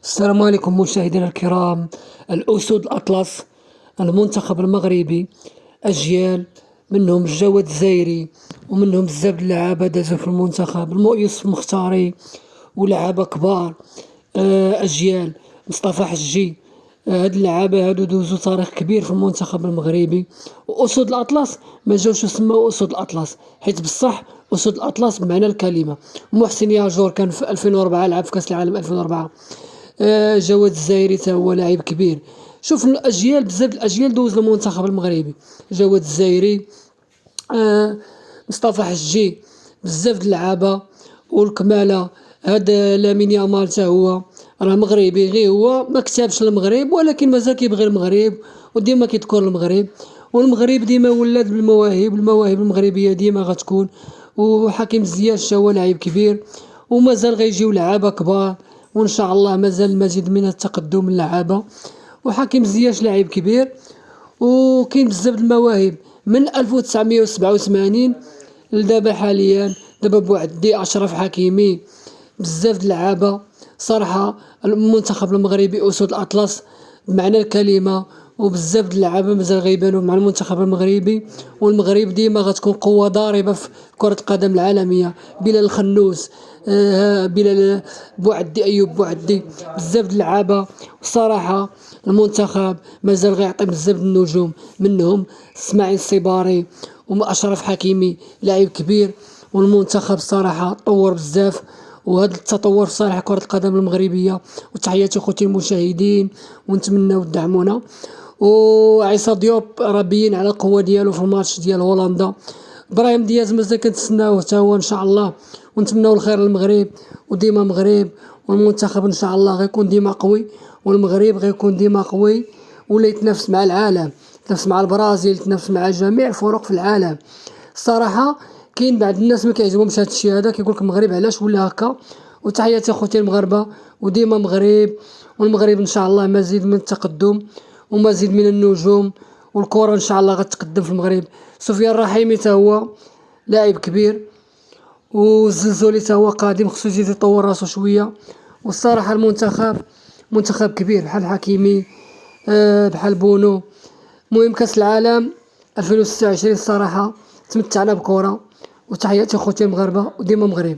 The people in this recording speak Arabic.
السلام عليكم مشاهدينا الكرام. الأسود الأطلس المنتخب المغربي أجيال، منهم الجواد الزايري ومنهم بزاف د اللعابة دازو في المنتخب، يوسف مختاري ولعابة كبار. أجيال مصطفى حجي. هاد اللعابة هادو دوزو تاريخ كبير في المنتخب المغربي. وأسود الأطلس ما جاوش سماو أسود الأطلس حيت بصح أسود الأطلس بمعنى الكلمة. محسن ياجور كان في 2004 لعب في كأس العالم 2004. جواد الزايري تا هو لاعب كبير. شوف الأجيال، بزاف د الأجيال دوز المنتخب المغربي. جواد الزايري، مصطفى حجي، بزاف د اللعابة والكمالة. هذا لامين يامال تا هو راه مغربي، غير هو ما كتبش المغرب ولكن مازال كيبغي المغرب وديما كيذكر المغرب. والمغرب ديما ولات بالمواهب، المواهب المغربية ديما غتكون. وحكيم زياش هو لاعب كبير ومازال غيجيو لعابة كبار، وان شاء الله مازال المزيد من التقدم اللعابة. وحكيم زياش لاعب كبير وكاين بزاف د المواهب من 1987 لدابا حاليا. دابا بوعدي، أشرف حكيمي، بزاف د اللعابة. صراحة المنتخب المغربي أسود الأطلس بمعنى الكلمة، وبزاف د اللعابة مازال غيبانو مع المنتخب المغربي. والمغرب ديما غتكون قوة ضاربة في كرة القدم العالمية. بلال الخنوس، بلال بوعدي، أيوب بوعدي، بزاف د اللعابة. وصراحة المنتخب مازال غيعطي بزاف د النجوم، منهم اسماعيل الصباري وأشرف حكيمي لاعب كبير. والمنتخب صراحة طور بزاف، وهذا التطور في صالح كرة القدم المغربية. وتحياتي خوتي المشاهدين، ونتمناو تدعمونا. وعيسى ديوب راه بين على القوة ديالو في الماتش ديال هولندا. ابراهيم دياز مازال كنتسناوه حتى هو ان شاء الله، ونتمناو الخير للمغرب وديما مغرب. والمنتخب ان شاء الله غيكون ديما قوي، والمغرب غيكون ديما قوي ولا يتنافس مع العالم، يتنافس مع البرازيل، يتنافس مع جميع الفرق في العالم. الصراحة كاين بعض الناس ما كيعجبهمش هذا الشيء هذا، كيقولك المغرب علاش ولا هكا. وتحياتي اخوتي المغاربة، وديما مغرب. والمغرب ان شاء الله مزيد من التقدم ومزيد من النجوم، والكرة ان شاء الله غتقدم في المغرب. سفيان الرحيمي تا هو لاعب كبير، والزلزولي تا هو قادم، خصو يزيد يطور راسو شوية. والصراحة المنتخب منتخب كبير بحال حكيمي، بحال بونو. المهم كاس العالم 2026 الصراحة تمتعنا بكرة. وتحياتي خوتي المغاربة وديما مغرب.